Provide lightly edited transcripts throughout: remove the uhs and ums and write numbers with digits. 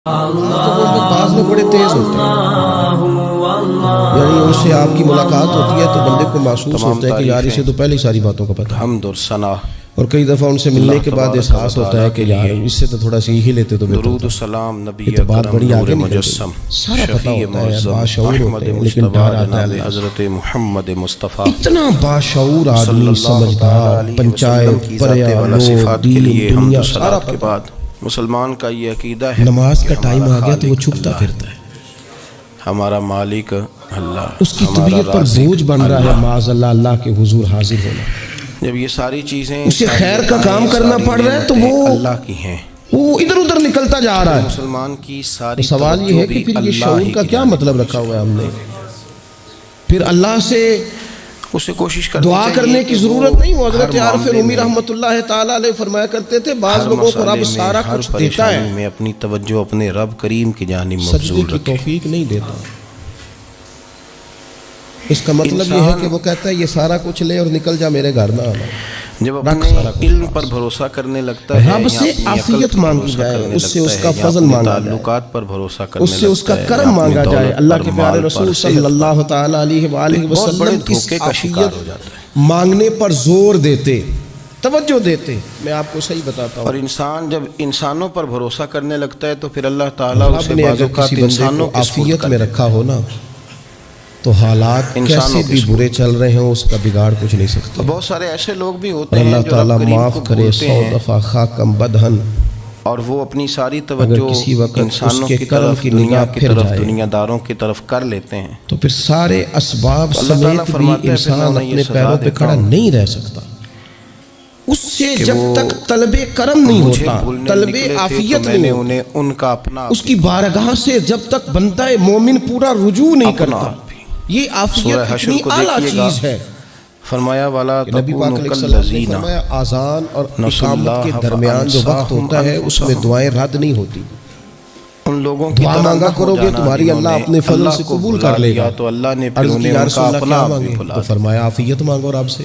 بعض لوگ بڑے تیز ہوتے ہیں، یعنی ان سے آپ کی ملاقات ہوتی ہے تو بندے کو محسوس ہوتا ہے کہ یار اسے تو پہلے ہی ساری باتوں کا پتہ ہے، حمد اور ثنا، اور کئی دفعہ ان سے ملنے کے بعد احساس ہوتا ہے کہ یار اس سے تو تھوڑا سیکھ ہی لیتے تو درود و سلام نبی یہ تو بات اکرم بڑی نور آگے نکل مجسم گئی، سارا پتہ شفیع ہوتا ہے، معظم باشعور احمد ہوتے ہیں، لیکن مصطفیٰ ڈر آتا جناب ہے۔ حضرت محمد مصطفیٰ اتنا باشعور صلی آدمی، اللہ سمجھدار، علیہ وسلم پنچایت، کی پریا، ذات والا لوگ، صفات کے دین، لیے حمد دنیا، و سارا صلات کے پتہ۔ بعد مسلمان کا یہ عقیدہ ہے نماز کا کہ ٹائم ہمارا آ گیا تو وہ خالق چھپتا اللہ پھرتا ہے، ہمارا مالک اللہ، اس کی ہمارا طبیعت پر رازق بوجھ بن رہا ہے اللہ۔ معاذ اللہ کے حضور حاضر ہونا، جب یہ ساری چیزیں اسے خیر کا کام کرنا پڑ رہا ہے تو وہ اللہ کی ہیں، وہ ادھر ادھر نکلتا جا رہا ہے۔ مسلمان کی ساری تو سوال یہ ہے کہ پھر یہ شعور کا کیا مطلب رکھا ہوا ہے ہم نے؟ پھر اللہ سے اسے کوشش کرنی دعا چاہیے کرنے کی کہ ضرورت وہ نہیں، وہ حضرت ہر عارف معاملے رومی میں، رحمۃ اللہ تعالیٰ علیہ فرمایا کرتے تھے بعض ہر لوگوں کو رب مسئلے میں، سارا ہر کچھ دیتا پریشانی ہے، میں اپنی توجہ اپنے رب کریم کی جانب سجدے مبذول کی رکھے۔ توفیق نہیں دیتا۔ اس کا مطلب یہ ہے کہ وہ کہتا ہے یہ سارا کچھ لے اور نکل جا، میرے گھر نہ آنا۔ جب اپنے علم پر بھروسہ کرنے لگتا ہے، رب سے عافیت مانگی جائے، اس سے اس کا فضل مانگا جائے، تعلقات پر بھروسہ کرنے اس سے اس کا کرم مانگا جائے، اللہ کے پیارے رسول صلی اللہ تعالیٰ علیہ وآلہ وسلم اس عافیت مانگنے پر زور دیتے، توجہ دیتے۔ میں آپ کو صحیح بتاتا ہوں، اور انسان جب انسانوں پر بھروسہ کرنے لگتا ہے تو پھر اللہ تعالیٰ رب اسے نے بعض اگر اوقات کسی بندے انسانوں کو کے سپرد عافیت کر میں دیتا رکھا ہو نا تو حالات کیسے بھی برے چل رہے ہوں اس کا بگاڑ کچھ نہیں سکتے۔ ہے۔ بہت سارے ایسے لوگ بھی ہوتے اور ہیں اللہ جو رب تعالیٰ کریم معاف کو کرے، بھولتے 100 ہیں دفعہ خاکم بدہن، اور وہ اپنی ساری اگر توجہ کسی وقت انسانوں اس کے کی کرم طرف، کی دنیا نگاہ کی پھر طرف، جائے دنیا داروں کی طرف کر لیتے ہیں تو پھر سارے اسباب اللہ تعالیٰ سمیت بھی فرماتے ہیں پھر انسان میں انہیں یہ اپنے سزا پیروں پہ دیتا کھڑا ہوں نہیں رہ سکتا۔ اس سے کہ جب وہ تک طلب کرم نہیں مجھے ہوتا، بھولنے طلب نکلے تھے عافیت تو میں نے نہیں ہوتا، انہیں ان کا اپنا اس کی بارگاہ سے جب تک بندہ مومن پورا رجوع نہیں اپنا کرتا، آپ بھی۔ یہ عافیت سورہ حشر اتنی کو اعلیٰ دیکھیے گا، چیز ہے۔ فرمایا والا نبی پاک علیہ تکونوا السلام نے کالذین فرمایا آذان اور نسوا اقامت کے اللہ درمیان جو وقت ہوتا ہے اس میں دعائیں رد نہیں ہوتی۔ ان لوگوں کی دعا طرح مانگا نہ ہو کرو گے جانا تمہاری جنہوں اللہ نے اپنے فضل اللہ سے کو قبول بھلا کر لے لیا گا۔ تو اللہ نے پھر عرض کی انہیں یا ان رسول کا اللہ اپنا کیا آپ بھی مانگے بھلا تو دیا۔ فرمایا عافیت مانگو رب سے۔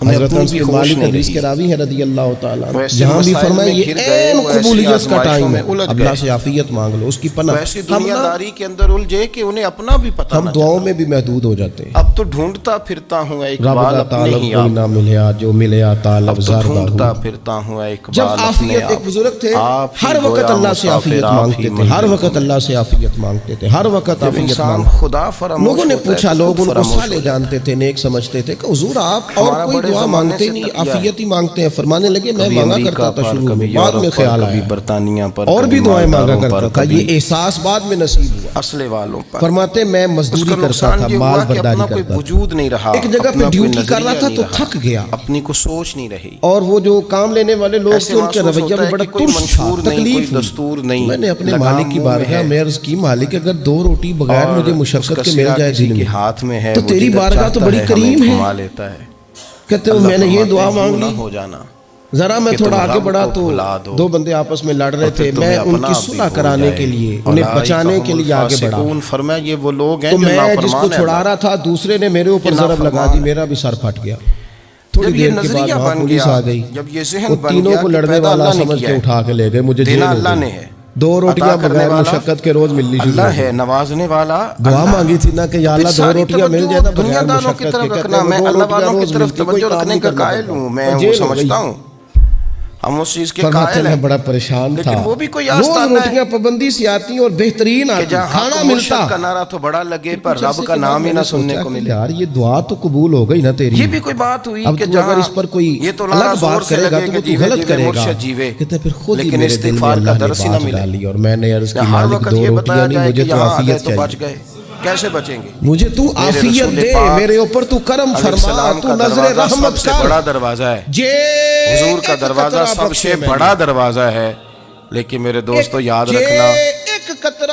انہیں حضرت اپنی انس بھی بن ہوش مالک نہیں حدیث کے رہی، راوی ہیں رضی اللہ تعالیٰ عنہ، ویسے یہاں بھی مسائل فرمایا میں یہ گر گئے، عین ویسی قبولیت کا آزمائشوں ٹائم ہے، میں الجھ اللہ گئے، سے عافیت مانگ لو، اس کی پناہ۔ ویسی ہم دنیا نا داری کے اندر الجھے کہ انہیں اپنا بھی پتہ ہم نہ دعاؤں چلا۔ میں بھی محدود ہو جاتے ہیں۔ اب تو ڈھونڈتا پھرتا ہوں اے رب اقبال دا اپنے طالب ہی کوئی آپ، نہ ملیا جو ملیا طالب اب تو زردہ ڈھونڈتا ہوں۔ پھرتا ہوں اے جب اقبال اپنے عافیت، ایک آپ، بزرگ تھے آپ ہی ہر وقت گویا اللہ سے عافیت مسافر، آپ مانگتے ہی تھے، ہر منزل وقت اللہ سے عافیت مانگتے تھے، ہر وقت جب عافیت انسان مانگتے۔ خدا فراموش لوگوں نے ہوتا ہے پوچھا، تو لوگ خود ان کو فراموش صالح ہو جاتا ہے۔ جانتے تھے، نیک سمجھتے تھے کہ حضور آپ اور ہمارا کوئی بڑے دعا زمانے مانگتے سے نہیں، تقیہ ہے، عافیت ہی مانگتے ہیں۔ فرمانے لگے میں کبھی مانگا امریکہ کرتا تھا پر، شروع میں، کبھی بعد میں یورپ پر، خیال کبھی آیا برطانیہ پر، اور بھی کبھی دعائیں مانگا مالداروں پر، کرتا تھا، کبھی یہ احساس بعد میں نصیب ہوا۔ اسلحے والوں پر۔ فرماتے میں اس مزدوری کا کرتا نقصان تھا، یہ مال ہوا کہ برداری اپنا کوئی کرتا تھا، وجود نہیں رہا، ایک جگہ پہ اپنا کوئی ڈیوٹی کر رہا نظریہ تھا نہیں تو رہا، تھک گیا، اپنی کو سوچ نہیں رہی، اور وہ جو کام لینے والے لوگ ایسے تھے ان کے محسوس رویہ ہوتا میں ہے بڑا کہ کوئی ترس تھا، منشور نہیں، کوئی تکلیف ہوئی۔ دستور نہیں، میں نے اپنے لگام مالک کی منہ میں بارگاہ ہے، میں عرض کی مالک اگر 2 روٹی بغیر اور مجھے اس مشقت کا کے مل سرا جائے کسی دن کے میں ہاتھ میں ہے، تو وہ تیری جدھر بارگاہ تو چاہتا بڑی ہے کریم ہمیں ہے۔ گھما لیتا ہے۔ کہتے ہو اللہ میں نے یہ فرماتے دعا ہیں، مانگ یوں نہ لی، ہو جانا ذرا میں کہ تھوڑا تم آگے رب بڑھا کو تو بھلا دو، 2 بندے آپس میں لڑ رہے اور تھے، پھر میں تمہیں ان اپنا کی آپ بھی صلح بھول کرانے جائے۔ کے لیے، انہیں بچانے کے لیے آگے بڑھا اولئک هم فرمایا یہ وہ لوگ ہیں تو جو میں جس کو نافرمان ہیں چھڑا اللہ رہا تھا دوسرے نے میرے اوپر یہ ضرب لگا نافرمان دی، ہے۔ میرا بھی سر پھٹ گیا۔ تھوڑی جب یہ دیر کے بعد نظریہ وہاں بن پولیس گیا، آ گئی، جب یہ ذہن وہ بن تینوں گیا کو کہ لڑنے پیدا والا اللہ نے سمجھ کیا کے ہے، اٹھا کے لے گئے، مجھے دینا جیل ہو اللہ نے گئی۔ ہے، 2 روٹیاں عطا کرنے بغیر والا مشقت کے روز ملنی شروع اللہ ہو ہے، گئی۔ نوازنے والا دعا اللہ مانگی تھی نا کہ یا پھر اللہ 2 ساری روٹیاں مل توجہ جائے نا دنیا بغیر داروں کی مشقت طرف کے، کہتے رکھنا، ہیں میں 2 اللہ روٹیاں والوں کی روز طرف ملتی، کوئی توجہ کام رکھنے نہیں کا کرنا قائل پڑتا، ہوں، میں اور وہ جیل ہو گئی۔ سمجھتا ہوں ہم اس چیز کے فرماتے قائل میں ہیں، بڑا پریشان تھا، لیکن وہ بھی کوئی روز آستانہ ہے روٹیاں پابندی سے آتی اور بہترین کہ آتی، جہاں کھانا حق ملتا۔ مرشد کا نعرہ تو بڑا لگے پر کچھ رب عرصے کا کے بعد نام ہی میں نہ نے سننے سوچا کو کہ ملے۔ یار یہ دعا تو قبول ہو گئی نا تیری، یہ بھی کوئی بات ہوئی اب کہ تو جہاں اگر اس پر کوئی یہ تو الگ لارا زور بات سے کرے گا لگے تو کہ وہ تو جیوے غلط جیوے کرے گا۔ مرشد جیوے، کہتے پھر خود ہی لیکن میرے دل میں استغفار کا اللہ نے درس ہی نہ بات ملے۔ ڈالی اور میں نے عرض کی ہر مالک وقت 2 یہ روٹیاں بتایا نہیں، جائے کہ مجھے تو یہاں آ گئے عافیت تو بچ چاہیے، گئے، کیسے بچیں گے؟ مجھے تو میرے عافیت رسول دے، پاک میرے اوپر تو کرم علیہ فرما، السلام تو کا نظر دروازہ رحمت سب سے کر۔ بڑا دروازہ ہے، جے حضور کا ایک دروازہ قطرہ سب بخشے سے میں نے، بڑا دروازہ ہے، لیکن میرے دوستو یاد جے رکھنا ایک قطرہ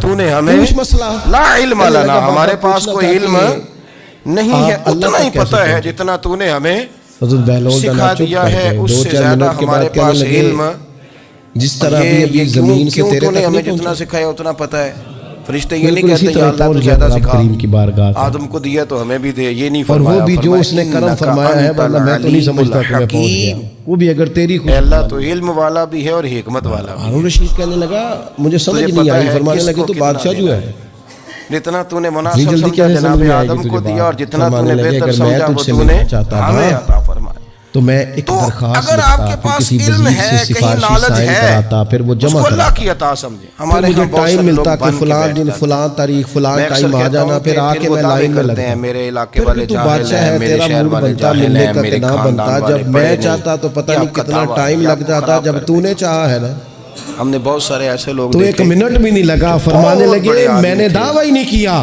تو نے ہمیں کچھ مسئلہ لا علم لنا، ہمارے پاس کوئی علم نہیں ہے، اتنا ہی پتا ہے جتنا تو نے ہمیں سکھا دیا ہے، اس سے زیادہ ہمارے پاس علم جس طرح یہ زمین سے کیوں تیرے تو نے تک ہمیں نہیں جتنا سکھایا اتنا پتا ہے؟ فرشتے یہ نہیں بالکل اسی کہتے یا طرح اللہ تو پہنچ گیا زیادہ رب سکھا، کریم کی بارگاہ تک۔ آدم کو دیا تو ہمیں بھی دے، یہ نہیں اور فرمایا، وہ بھی جو اس نے کرم فرمایا فرمایا ہے ورنہ میں تو نہیں سمجھتا کہ میں پہنچ گیا، وہ بھی اگر تیری اے اللہ تو علم والا بھی ہے اور حکمت والا بھی۔ ہارون رشید کہنے لگا مجھے سمجھ تجھے نہیں پتہ آئی، ہے فرمانے کس لگے کو تو کتنا بادشاہ جو دینا ہے جتنا تو نے جی مناسب جلدی سمجھا کیسے جناب سمجھ میں آئے آدم گی کو تجھے دیا، اور بات؟ جتنا تو فرمانے نے لگے بہتر اگر میں سمجھا تجھ وہ سے تو نے ملنا چاہتا ہمیں تھا عطا فرمایا۔ تو میں ایک تو درخواست اگر آپ لکھتا، کے پھر پاس کسی علم وزیر ہے، سے کہیں سفارشی نالج سائن ہے، کراتا، پھر وہ اس جمع کو اللہ کراتا، کی عطا سمجھے۔ پھر ہمارے مجھے یہاں بہت ٹائم سارے ملتا لوگ کہ بن کے فلاں بیٹھ دن جاتے فلاں تاریخ فلاں میں ٹائم اکثر آ کہتا جانا، ہوں پھر کہ آ کے وہ میں دعوے لائن میں کرتے ہیں لگتا، میرے علاقے پھر والے بھی تو جاہل بادشاہ ہیں، ہے، میرے تیرا شہر موڈ والے بنتا جاہل ملنے ہیں، کا کہ میرے نہ خاندان بنتا، والے جب میں پڑھے نہیں، چاہتا تو پتہ یہ نہیں آپ کا کتنا دعویٰ ہے، ٹائم یہ لگ آپ کو جاتا، خراب جب کر تو دے نے گا۔ چاہا ہے نا، ہم نے بہت سارے ایسے لوگ تو ایک دیکھے منٹ بھی نہیں لگا، جو فرمانے بہت لگے بڑے میں عالم نے تھے، دعویٰ ہی نہیں کیا،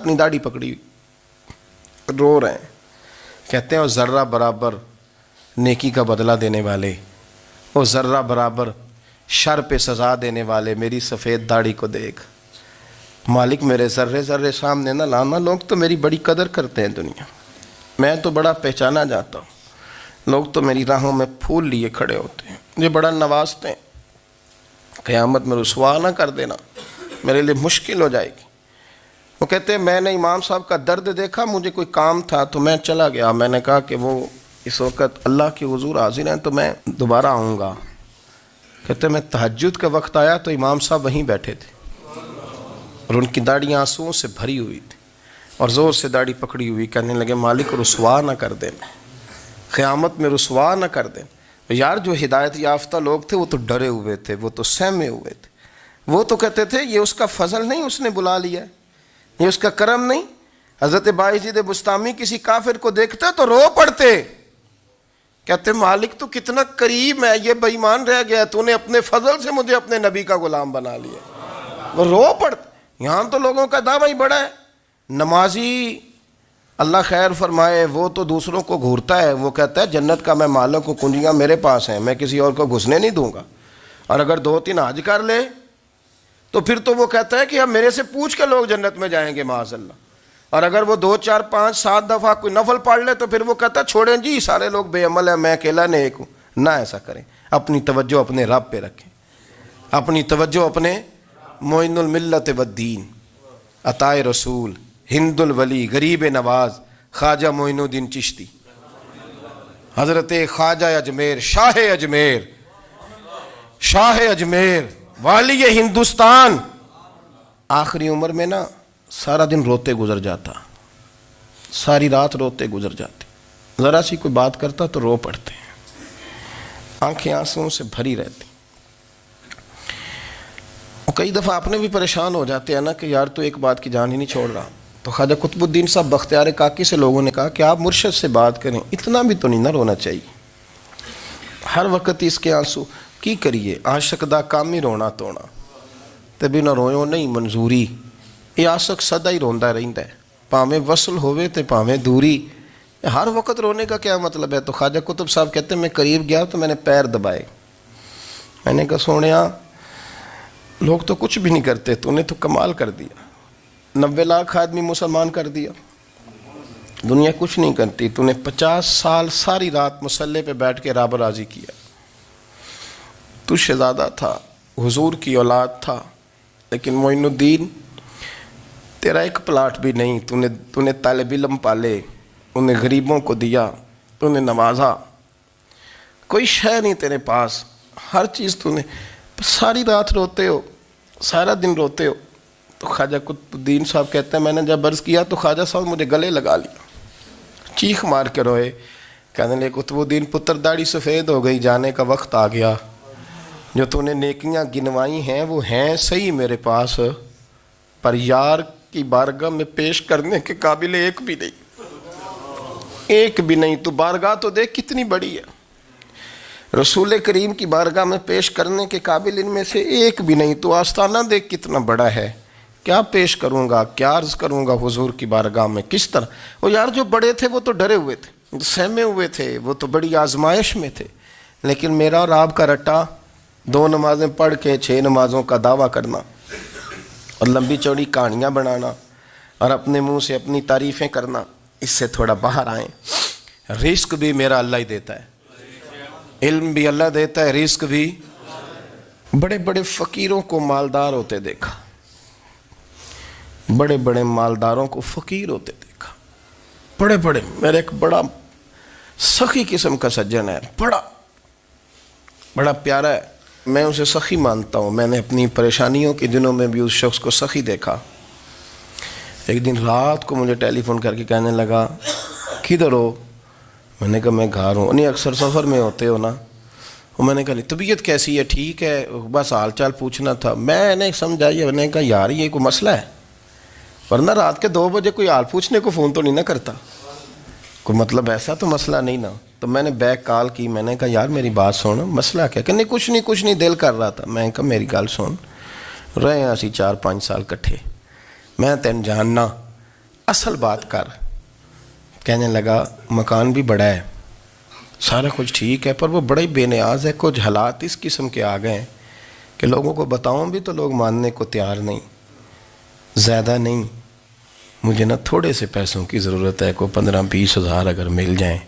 اپنی داڑھی پکڑی ہوئی رو رہے ہیں. کہتے ہیں وہ ذرہ برابر نیکی کا بدلہ دینے والے، وہ ذرہ برابر شر پہ سزا دینے والے، میری سفید داڑھی کو دیکھ مالک، میرے ذرے ذرے سامنے نہ لانا، لوگ تو میری بڑی قدر کرتے ہیں دنیا، میں تو بڑا پہچانا جاتا ہوں، لوگ تو میری راہوں میں پھول لیے کھڑے ہوتے ہیں، مجھے بڑا نوازتے ہیں، قیامت میں رسوا نہ کر دینا، میرے لیے مشکل ہو جائے گی۔ وہ کہتے ہیں میں نے امام صاحب کا درد دیکھا، مجھے کوئی کام تھا تو میں چلا گیا، میں نے کہا کہ وہ اس وقت اللہ کے حضور حاضر ہیں تو میں دوبارہ آؤں گا۔ کہتے ہیں میں تہجد کا وقت آیا تو امام صاحب وہیں بیٹھے تھے اور ان کی داڑھی آنسوؤں سے بھری ہوئی تھی اور زور سے داڑھی پکڑی ہوئی، کہنے لگے مالک رسوا نہ کر دیں، قیامت میں رسوا نہ کر دیں۔ یار جو ہدایت یافتہ لوگ تھے وہ تو ڈرے ہوئے تھے، وہ تو سہمے ہوئے تھے، وہ تو کہتے تھے یہ اس کا فضل نہیں، اس نے بلا لیا ہے، یہ اس کا کرم نہیں۔ حضرت باعزید بستامی کسی کافر کو دیکھتے تو رو پڑتے، کہتے مالک تو کتنا قریب ہے، یہ بے ایمان رہ گیا، تو نے اپنے فضل سے مجھے اپنے نبی کا غلام بنا لیا۔ وہ رو پڑتے۔ یہاں تو لوگوں کا دعویٰ ہی بڑا ہے، نمازی اللہ خیر فرمائے وہ تو دوسروں کو گھورتا ہے، وہ کہتا ہے جنت کا میں مالک ہوں، کنجیاں میرے پاس ہیں، میں کسی اور کو گھسنے نہیں دوں گا، اور اگر 2-3 حج کر لے تو پھر تو وہ کہتا ہے کہ اب میرے سے پوچھ کے لوگ جنت میں جائیں گے معاذ اللہ، اور اگر وہ 2 4 5 7 دفعہ کوئی نفل پڑھ لے تو پھر وہ کہتا ہے چھوڑیں جی سارے لوگ بے عمل ہیں، میں اکیلا نیک ہوں۔ نہ ایسا کریں، اپنی توجہ اپنے رب پہ رکھیں، اپنی توجہ اپنے معین الملت والدین، عطا رسول، ہند الولی، غریب نواز، خواجہ معین الدین چشتی، حضرت خواجہ اجمیر، شاہ اجمیر، شاہ اجمیر، والی ہندوستان۔ آخری عمر میں نا سارا دن روتے گزر جاتا، ساری رات روتے گزر جاتے، ذرا سی کوئی بات کرتا تو رو پڑتے ہیں، آنکھیں آنسوں سے بھری رہتی۔ کئی دفعہ اپنے بھی پریشان ہو جاتے ہیں نا کہ یار تو ایک بات کی جان ہی نہیں چھوڑ رہا، تو خواجہ قطب الدین صاحب بختیار کاکی سے لوگوں نے کہا کہ آپ مرشد سے بات کریں، اتنا بھی تو نہیں نہ رونا چاہیے، ہر وقت اس کے آنسو کی کریے، عاشق دا کام ہی رونا تونا، تبھی نہ رویو نہیں منظوری، یہ عاشق سدا ہی روندا رہندا ہے، پاویں وصل ہوئے تے پاویں دوری، ہر وقت رونے کا کیا مطلب ہے؟ تو خواجہ قطب صاحب کہتے ہیں میں قریب گیا تو میں نے پیر دبائے، میں نے کہا سونیا لوگ تو کچھ بھی نہیں کرتے، تو نے تو کمال کر دیا، 90 لاکھ آدمی مسلمان کر دیا، دنیا کچھ نہیں کرتی، تو نے 50 سال ساری رات مصلے پہ بیٹھ کے رب راضی کیا، تو شہزادہ تھا، حضور کی اولاد تھا، لیکن معین الدین تیرا ایک پلاٹ بھی نہیں، تو نے طالب علم پالے، انہیں غریبوں کو دیا، انہیں نوازا، کوئی شے نہیں تیرے پاس، ہر چیز تو نے، ساری رات روتے ہو، سارا دن روتے ہو۔ تو خواجہ قطب الدین صاحب کہتے ہیں میں نے جب عرض کیا تو خواجہ صاحب مجھے گلے لگا لیا، چیخ مار کے روئے، کہنے لگے قطب الدین پتر داڑھی سفید ہو گئی، جانے کا وقت آ گیا، جو تو نے نیکیاں گنوائی ہیں وہ ہیں صحیح میرے پاس، پر یار کی بارگاہ میں پیش کرنے کے قابل ایک بھی نہیں، ایک بھی نہیں، تو بارگاہ تو دیکھ کتنی بڑی ہے، رسول کریم کی بارگاہ میں پیش کرنے کے قابل ان میں سے ایک بھی نہیں، تو آستانہ دیکھ کتنا بڑا ہے، کیا پیش کروں گا، کیا عرض کروں گا حضور کی بارگاہ میں، کس طرح؟ وہ یار جو بڑے تھے وہ تو ڈرے ہوئے تھے، سہمے ہوئے تھے، وہ تو بڑی آزمائش میں تھے، لیکن میرا اور آپ کا رٹا 2 نمازیں پڑھ کے 6 نمازوں کا دعویٰ کرنا اور لمبی چوڑی کہانیاں بنانا اور اپنے منہ سے اپنی تعریفیں کرنا، اس سے تھوڑا باہر آئیں۔ رزق بھی میرا اللہ ہی دیتا ہے، علم بھی اللہ دیتا ہے، رزق بھی۔ بڑے بڑے فقیروں کو مالدار ہوتے دیکھا، بڑے بڑے مالداروں کو فقیر ہوتے دیکھا، بڑے بڑے، میرے ایک بڑا سخی قسم کا سجن ہے، بڑا پیارا ہے، میں اسے سخی مانتا ہوں، میں نے اپنی پریشانیوں کے دنوں میں بھی اس شخص کو سخی دیکھا۔ ایک دن رات کو مجھے ٹیلی فون کر کے کہنے لگا کدھر ہو؟ میں نے کہا میں گھر ہوں۔ نہیں اکثر سفر میں ہوتے ہو نا؟ اور میں نے کہا طبیعت کیسی ہے؟ ٹھیک ہے، بس حال چال پوچھنا تھا۔ میں نے سمجھائی، میں نے کہا یار یہ کوئی مسئلہ ہے، ورنہ رات کے 2 بجے کوئی حال پوچھنے کو فون تو نہیں نہ کرتا، کوئی مطلب ایسا تو مسئلہ نہیں نا۔ تو میں نے بیک کال کی، میں نے کہا یار میری بات سن، مسئلہ کیا؟ کہ نہیں کچھ نہیں دل کر رہا تھا۔ میں نے کہا میری گل سن، رہے ہیں اسی 4-5 سال کٹھے، میں تین جاننا، اصل بات کر، کہنے لگا مکان بھی بڑا ہے، سارا کچھ ٹھیک ہے، پر وہ بڑا ہی بے نیاز ہے، کچھ حالات اس قسم کے آ گئے ہیں کہ لوگوں کو بتاؤں بھی تو لوگ ماننے کو تیار نہیں، زیادہ نہیں، مجھے نا تھوڑے سے پیسوں کی ضرورت ہے، کوئی 15-20 ہزار اگر مل جائیں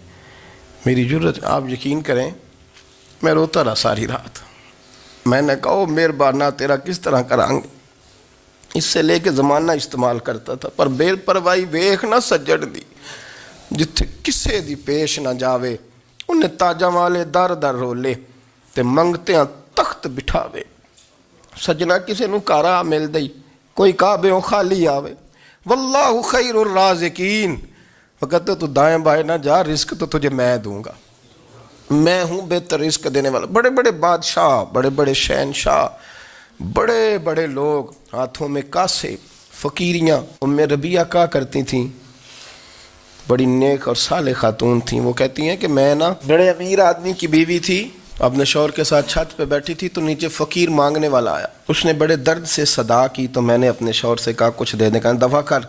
میری ضرورت۔ آپ یقین کریں میں روتا رہا ساری رات۔ میں نے کہا مہربانہ تیرا کس طرح کریں گے، اس سے لے کے زمانہ استعمال کرتا تھا، پر بے پرواہی ویخ نہ سجڑ دی، جتھے کسے دی پیش نہ جاوے انہیں تاجاں والے در در رولے تے منگتیاں تخت بٹھاوے۔ سجنا کسے نو کارا مل دئی، کوئی کعبے خالی آوے، واللہ خیر الرازقین، وقت تو دائیں بائیں نہ جا، رزق تو تجھے میں دوں گا، میں ہوں بہتر رزق دینے والا۔ بڑے بڑے بادشاہ، بڑے بڑے شہنشاہ، بڑے بڑے لوگ، ہاتھوں میں کاسے، فقیریاں۔ ام ربیعہ کہا کرتی تھیں، بڑی نیک اور صالح خاتون تھیں، وہ کہتی ہیں کہ میں نا بڑے امیر آدمی کی بیوی تھی، اپنے شوہر کے ساتھ چھت پہ بیٹھی تھی تو نیچے فقیر مانگنے والا آیا، اس نے بڑے درد سے صدا کی تو میں نے اپنے شوہر سے کہا کچھ دے دیں، کہا دفع کر،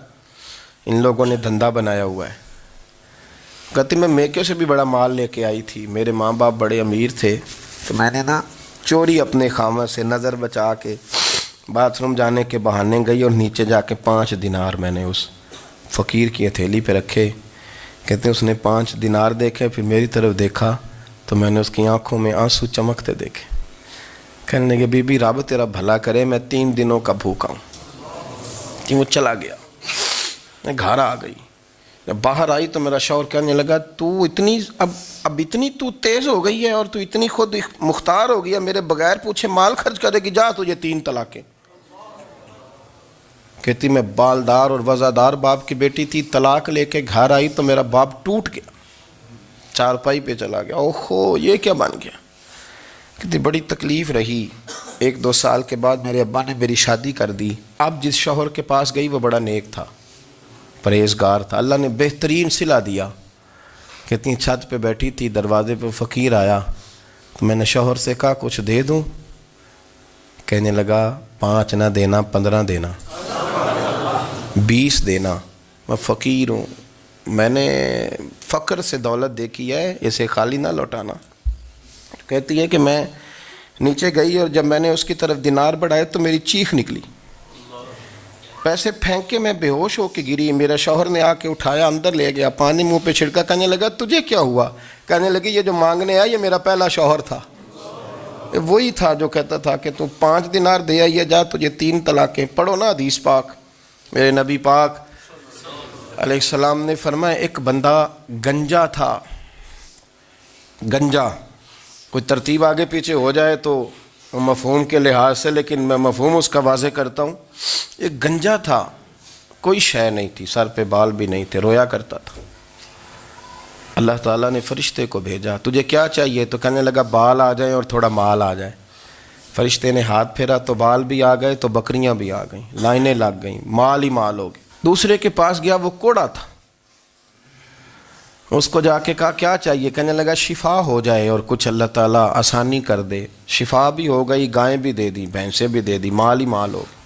ان لوگوں نے دھندا بنایا ہوا ہے۔ کہتی میں میکے سے بھی بڑا مال لے کے آئی تھی، میرے ماں باپ بڑے امیر تھے تو میں نے نا چوری اپنے خامہ سے نظر بچا کے باتھ روم جانے کے بہانے گئی اور نیچے جا کے 5 دینار میں نے اس فقیر کی ہتھیلی پہ رکھے۔ کہتے اس نے 5 دینار دیکھے، پھر میری طرف دیکھا تو میں نے اس کی آنکھوں میں آنسو چمکتے دیکھے۔ کہنے لگے بی بی رب تیرا بھلا کرے، میں 3 دنوں کا بھوکا ہوں۔ کہ وہ چلا گیا، میں گھر آ گئی، جب باہر آئی تو میرا شوہر کہنے لگا تو اتنی اب اتنی تو تیز ہو گئی ہے اور تو اتنی خود مختار ہو گئی ہے، میرے بغیر پوچھے مال خرچ کرے گی، جا تجھے 3 طلاقیں۔ کہتی میں بالدار اور وزادار باپ کی بیٹی تھی، طلاق لے کے گھر آئی تو میرا باپ ٹوٹ گیا، چارپائی پہ چلا گیا، اوہو یہ کیا بن گیا۔ کہتی بڑی تکلیف رہی، 1-2 سال کے بعد میرے ابا نے میری شادی کر دی۔ اب جس شوہر کے پاس گئی وہ بڑا نیک تھا، پرہیزگار تھا، اللہ نے بہترین صلہ دیا۔ کہتی چھت پہ بیٹھی تھی، دروازے پہ فقیر آیا تو میں نے شوہر سے کہا کچھ دے دوں، کہنے لگا 5 نہ دینا، 15 دینا، 20 دینا، میں فقیر ہوں، میں نے فقر سے دولت دیکھی ہے، اسے خالی نہ لوٹانا۔ کہتی ہے کہ میں نیچے گئی اور جب میں نے اس کی طرف دینار بڑھائے تو میری چیخ نکلی، پیسے پھینک کے میں بے ہوش ہو کے گری، میرا شوہر نے آ کے اٹھایا، اندر لے گیا، پانی منہ پہ چھڑکا، کہنے لگا تجھے کیا ہوا؟ کہنے لگی یہ جو مانگنے آیا یہ میرا پہلا شوہر تھا، وہی تھا جو کہتا تھا کہ تو 5 دینار دے آئیے، جا تجھے 3 طلاقیں۔ پڑھو نا حدیث پاک، میرے نبی پاک علیہ السلام نے فرمایا ایک بندہ گنجا تھا، گنجا، کوئی ترتیب آگے پیچھے ہو جائے تو مفہوم کے لحاظ سے، لیکن میں مفہوم اس کا واضح کرتا ہوں، ایک گنجا تھا، کوئی شے نہیں تھی، سر پہ بال بھی نہیں تھے، رویا کرتا تھا۔ اللہ تعالیٰ نے فرشتے کو بھیجا، تجھے کیا چاہیے؟ تو کہنے لگا بال آ جائیں اور تھوڑا مال آ جائے۔ فرشتے نے ہاتھ پھیرا تو بال بھی آ گئے تو بکریاں بھی آ گئیں، لائنیں لگ گئیں، مال ہی مال ہو گئے۔ دوسرے کے پاس گیا، وہ کوڑا تھا، اس کو جا کے کہا کیا چاہیے؟ کہنے لگا شفا ہو جائے اور کچھ اللہ تعالیٰ آسانی کر دے۔ شفا بھی ہو گئی، گائیں بھی دے دی، بھینسیں بھی دے دی، مال ہی مال ہو گئے۔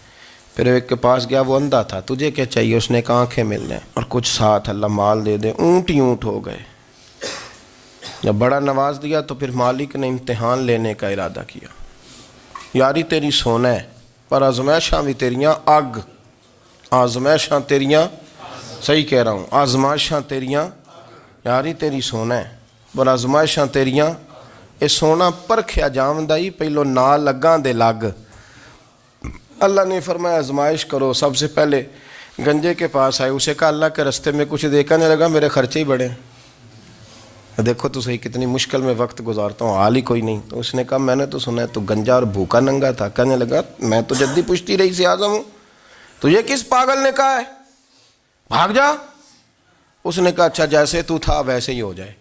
پھر ایک کے پاس گیا، وہ اندھا تھا، تجھے کیا چاہیے؟ اس نے کہا آنکھیں مل جائیں اور کچھ ساتھ اللہ مال دے دے۔ اونٹ ہی اونٹ ہو گئے۔ جب بڑا نواز دیا تو پھر مالک نے امتحان لینے کا ارادہ کیا، یاری تیری سونا ہے پر آزمائشاں بھی تیریاں اگ، آزمائشاں تیریاں، صحیح کہہ رہا ہوں، آزمائشاں تیریاں، یاری تیری سونا ہے پر آزمائشاں تیریاں، اے سونا پرکھیا جاوندائی پہلو نہ لگاں دے لگ۔ اللہ نے فرمایا آزمائش کرو۔ سب سے پہلے گنجے کے پاس آئے، اسے کہا اللہ کے رستے میں کچھ دیکھا نہیں لگا، میرے خرچے ہی بڑے، دیکھو تو صحیح کتنی مشکل میں وقت گزارتا ہوں، حال ہی کوئی نہیں۔ تو اس نے کہا میں نے تو سنا ہے تو گنجا اور بھوکا ننگا تھا۔ کہنے لگا میں تو جدی پشتی رئیس اعظم ہوں، تجھے کس پاگل نے کہا ہے بھاگ جا؟ اس نے کہا اچھا جیسے تو تھا ویسے ہی ہو جائے۔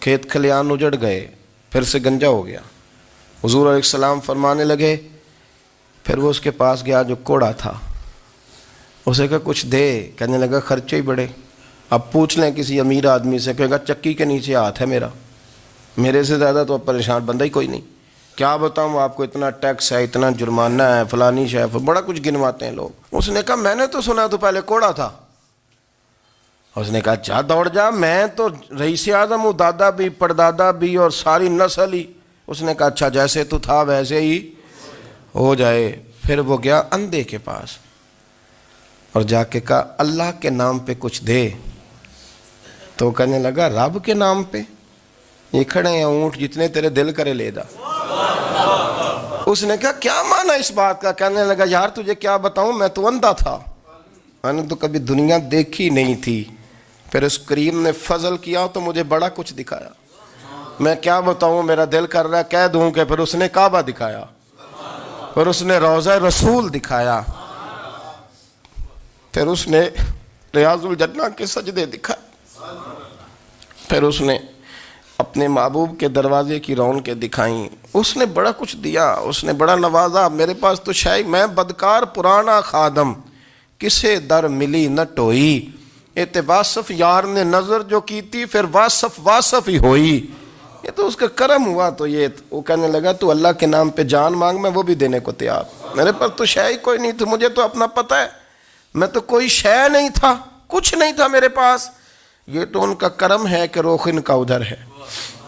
کھیت کھلیان اجڑ گئے، پھر سے گنجا ہو گیا۔ حضور علیہ السلام فرمانے لگے، پھر وہ اس کے پاس گیا جو کوڑا تھا، اسے کہا کچھ دے، کہنے لگا خرچے ہی بڑے۔ اب پوچھ لیں کسی امیر آدمی سے، کہے گا چکی کے نیچے ہاتھ ہے میرا، میرے سے زیادہ تو اب پریشان بندہ ہی کوئی نہیں، کیا بتاؤں آپ کو، اتنا ٹیکس ہے، اتنا جرمانہ ہے، فلانی شے، بڑا کچھ گنواتے ہیں لوگ۔ اس نے کہا میں نے تو سنا تو پہلے کوڑا تھا اس نے کہا اچھا دوڑ جا، میں تو رئیس اعظم ہوں، دادا بھی پردادا بھی اور ساری نسل ہی۔ اس نے کہا اچھا جیسے تو تھا ویسے ہی ہو جائے۔ پھر وہ گیا اندھے کے پاس اور جا کے کہا اللہ کے نام پہ کچھ دے۔ تو کہنے لگا رب کے نام پہ؟ یہ کھڑے ہیں اونٹ جتنے تیرے دل کرے لے دا۔ اس نے کہا کیا معنی اس بات کا؟ کہنے لگا یار تجھے کیا بتاؤں، میں تو اندھا تھا، میں نے تو کبھی دنیا دیکھی نہیں تھی، پھر اس کریم نے فضل کیا تو مجھے بڑا کچھ دکھایا، میں کیا بتاؤں، میرا دل کر رہا ہے کہہ دوں کہ پھر اس نے کعبہ دکھایا، پھر اس نے روضہ رسول دکھایا، پھر اس نے ریاض الجنہ کے سجدے دکھائے، پھر اس نے اپنے محبوب کے دروازے کی رونقیں دکھائیں، اس نے بڑا کچھ دیا، اس نے بڑا نوازا۔ میرے پاس تو شاید میں بدکار پرانا خادم، کسے در ملی نہ ٹوئی، ایت واصف یار نے نظر جو کی تھی پھر واصف ہی ہوئی۔ یہ تو اس کا کرم ہوا۔ تو یہ وہ کہنے لگا تو اللہ کے نام پہ جان مانگ، میں وہ بھی دینے کو تیار، میرے پاس تو شے کوئی نہیں تھی، مجھے تو اپنا پتہ ہے، میں تو کوئی شے نہیں تھا، کچھ نہیں تھا میرے پاس، یہ تو ان کا کرم ہے کہ رخ ان کا ادھر ہے،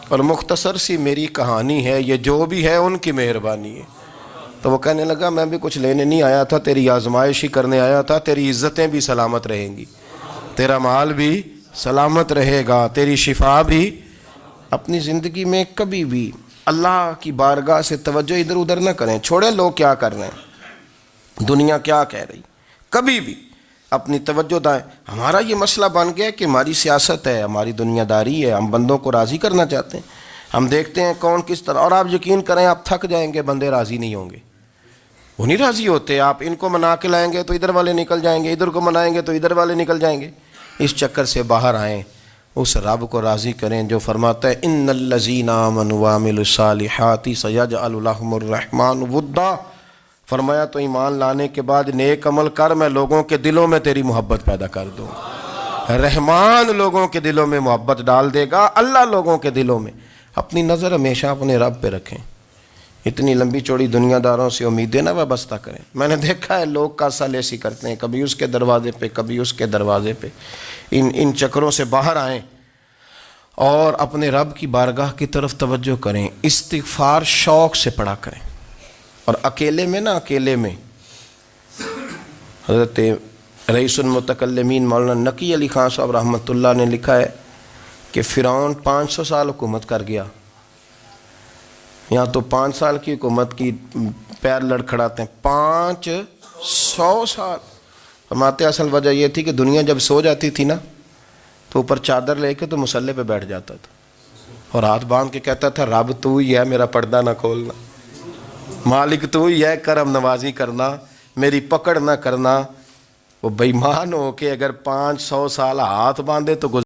اور مختصر سی میری کہانی ہے، یہ جو بھی ہے ان کی مہربانی ہے۔ تو وہ کہنے لگا میں بھی کچھ لینے نہیں آیا تھا، تیری آزمائش ہی کرنے آیا تھا، تیری عزتیں بھی سلامت رہیں گی، تیرا مال بھی سلامت رہے گا، تیری شفا بھی۔ اپنی زندگی میں کبھی بھی اللہ کی بارگاہ سے توجہ ادھر ادھر نہ کریں، چھوڑیں لوگ کیا کر رہے ہیں، دنیا کیا کہہ رہی، کبھی بھی اپنی توجہ دائیں۔ ہمارا یہ مسئلہ بن گیا کہ ہماری سیاست ہے، ہماری دنیا داری ہے، ہم بندوں کو راضی کرنا چاہتے ہیں، ہم دیکھتے ہیں کون کس طرح، اور آپ یقین کریں آپ تھک جائیں گے، بندے راضی نہیں ہوں گے، وہ نہیں راضی ہوتے۔ آپ ان کو منا کے لائیں گے تو ادھر والے نکل جائیں گے، ادھر کو منائیں گے تو ادھر والے نکل جائیں گے۔ اس چکر سے باہر آئیں، اس رب کو راضی کریں جو فرماتا ہے ان الذین آمنوا وعملوا الصالحات سیجعل لهم الرحمن ودا۔ فرمایا تو ایمان لانے کے بعد نیک عمل کر، میں لوگوں کے دلوں میں تیری محبت پیدا کر دوں گا۔ رحمان لوگوں کے دلوں میں محبت ڈال دے گا، اللہ لوگوں کے دلوں میں۔ اپنی نظر ہمیشہ اپنے رب پہ رکھیں، اتنی لمبی چوڑی دنیا داروں سے امیدیں نہ وابستہ کریں۔ میں نے دیکھا ہے لوگ کاسا لیسی کرتے ہیں، کبھی اس کے دروازے پہ کبھی اس کے دروازے پہ۔ ان چکروں سے باہر آئیں اور اپنے رب کی بارگاہ کی طرف توجہ کریں، استغفار شوق سے پڑھا کریں، اور اکیلے میں نہ، اکیلے میں حضرت رئیس المتکلمین مولانا نقی علی خان صاحب رحمۃ اللہ نے لکھا ہے کہ فرعون 500 سال حکومت کر گیا، یہاں تو 5 سال کی حکومت کی پیر لڑکھڑاتے ہیں، 500 سال۔ فرماتے اصل وجہ یہ تھی کہ دنیا جب سو جاتی تھی نا تو اوپر چادر لے کے تو مصلے پہ بیٹھ جاتا تھا اور ہاتھ باندھ کے کہتا تھا رب تو ہی ہے، میرا پردہ نہ کھولنا، مالک تو ہی ہے، کرم نوازی کرنا، میری پکڑ نہ کرنا۔ وہ بے ایمان ہو کے اگر 500 سال ہاتھ باندھے تو